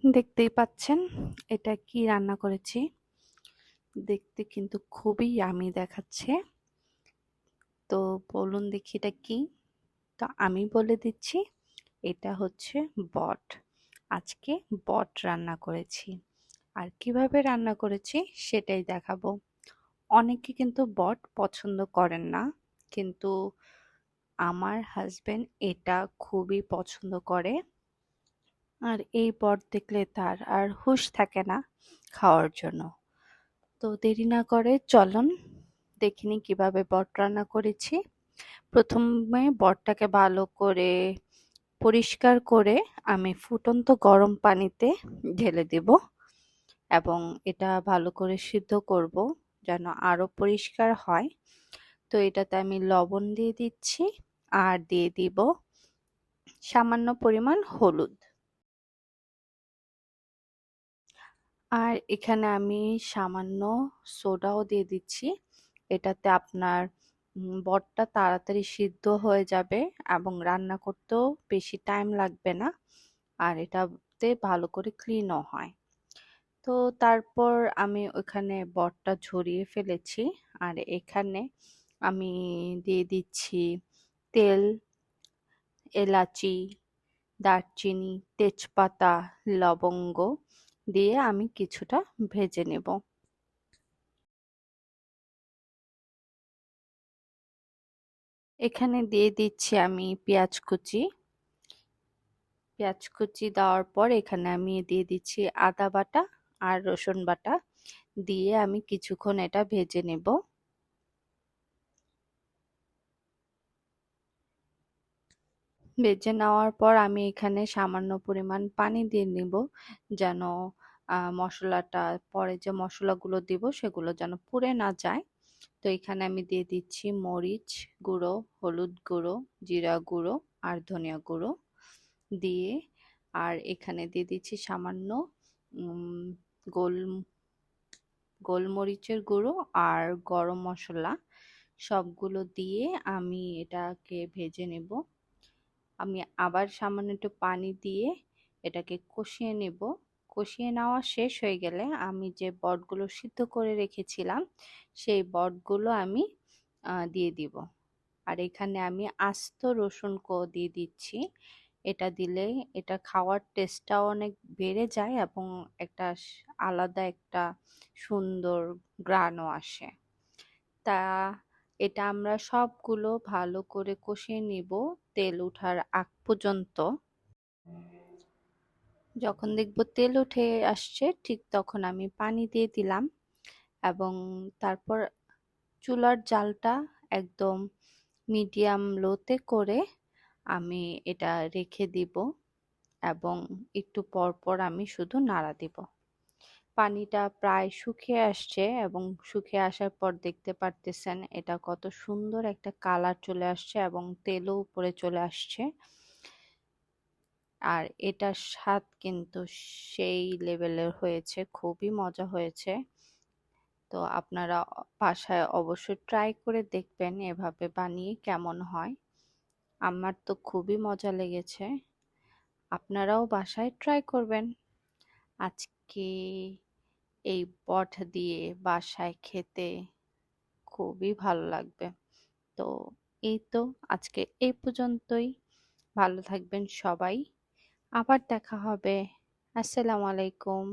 দেখতেই পাচ্ছেন এটা কি রান্না করেছি। দেখতে কিন্তু খুবই ইয়ামি দেখাচ্ছে। তো বলুন দেখি এটা কি? তো আমি বলে দিচ্ছি, এটা হচ্ছে বট। আজকে বট রান্না করেছি। আর কিভাবে রান্না করেছি সেটাই দেখাবো। অনেকে কিন্তু বট পছন্দ করেন না, কিন্তু আমার হাজবেন্ড এটা খুবই পছন্দ করে। আর এই বট দেখলে তার আর হুঁশ থাকে না খাওয়ার জন্য। তো দেরি না করে চলুন দেখিনি কিভাবে বট রান্না করেছি। প্রথমে বটটাকে ভালো করে পরিষ্কার করে আমি ফুটন্ত গরম পানিতে ঢেলে দেব এবং এটা ভালো করে সিদ্ধ করব যেন আরো পরিষ্কার হয়। তো এটাতে আমি লবণ দিয়ে দিচ্ছি আর দিয়ে দিব সামান্য পরিমাণ হলুদ। আর এখানে আমি সামান্য সোডাও দিয়ে দিচ্ছি। এটাতে আপনার বটটা তাড়াতাড়ি সিদ্ধ হয়ে যাবে এবং রান্না করতেও বেশি টাইম লাগবে না। আর এটাতে ভালো করে ক্লিনও হয়। তো তারপর আমি ওখানে বটটা ঝরিয়ে ফেলেছি। আর এখানে আমি দিয়ে দিচ্ছি তেল, এলাচি, দারচিনি, তেজপাতা, লবঙ্গ দিয়ে আমি কিছুটা ভেজে নেব। এখানে দিয়ে দিচ্ছি আমি পেঁয়াজ কুচি। পেঁয়াজ কুচি দেওয়ার পর এখানে আমি দিয়ে দিচ্ছি আদা বাটা আর রসুন বাটা দিয়ে আমি কিছুক্ষণ এটা ভেজে নেব। ভেজে নেওয়ার পর আমি এখানে সামান্য পরিমাণ পানি দিয়ে নিব, যেন মশলাটা পরে যে মশলাগুলো দিব সেগুলো যেন পুড়ে না যায়। তো এখানে আমি দিয়ে দিচ্ছি মরিচ গুঁড়ো, হলুদ গুঁড়ো, জিরা গুঁড়ো আর ধনিয়া গুঁড়ো দিয়ে, আর এখানে দিয়ে দিচ্ছি সামান্য উম, গোল গোলমরিচের গুঁড়ো আর গরম মশলা। সবগুলো দিয়ে আমি এটাকে ভেজে নেব। আমি আবার সামান্য একটু পানি দিয়ে এটাকে কষিয়ে নেব। কষিয়ে নেওয়া শেষ হয়ে গেলে আমি যে বটগুলো সিদ্ধ করে রেখেছিলাম সেই বটগুলো আমি দিয়ে দিব। আর এখানে আমি আস্ত রসুন দিয়ে দিচ্ছি। এটা দিলে এটা খাওয়ার টেস্টটাও অনেক বেড়ে যায় এবং একটা আলাদা একটা সুন্দর গ্রানও আসে। তা এটা আমরা সবগুলো ভালো করে কষিয়ে নিব তেল ওঠার আগ পর্যন্ত। যখন দেখব তেল উঠে আসছে ঠিক তখন আমি পানি দিয়ে দিলাম এবং তারপর চুলার জালটা একদম মিডিয়াম লোতে করে আমি এটা রেখে দিব এবং একটু পর পর আমি শুধু নাড়া দিব। পানিটা প্রায় শুকিয়ে আসছে এবং শুকিয়ে আসার পর দেখতে পারতেছেন এটা কত সুন্দর একটা কালার চলে আসছে এবং তেলও উপরে চলে আসছে। আর এটার স্বাদ কিন্তু সেই লেভেলের হয়েছে, খুবই মজা হয়েছে। তো আপনারা বাসায় অবশ্যই ট্রাই করে দেখবেন এভাবে বানিয়ে কেমন হয়। আমার তো খুবই মজা লেগেছে। আপনারাও বাসায় ট্রাই করবেন। আজকে এই বট দিয়ে বাসায় খেতে খুবই ভালো লাগবে। তো এই তো আজকে এই পর্যন্তই। ভালো থাকবেন সবাই। আবার দেখা হবে। আসসালামু আলাইকুম।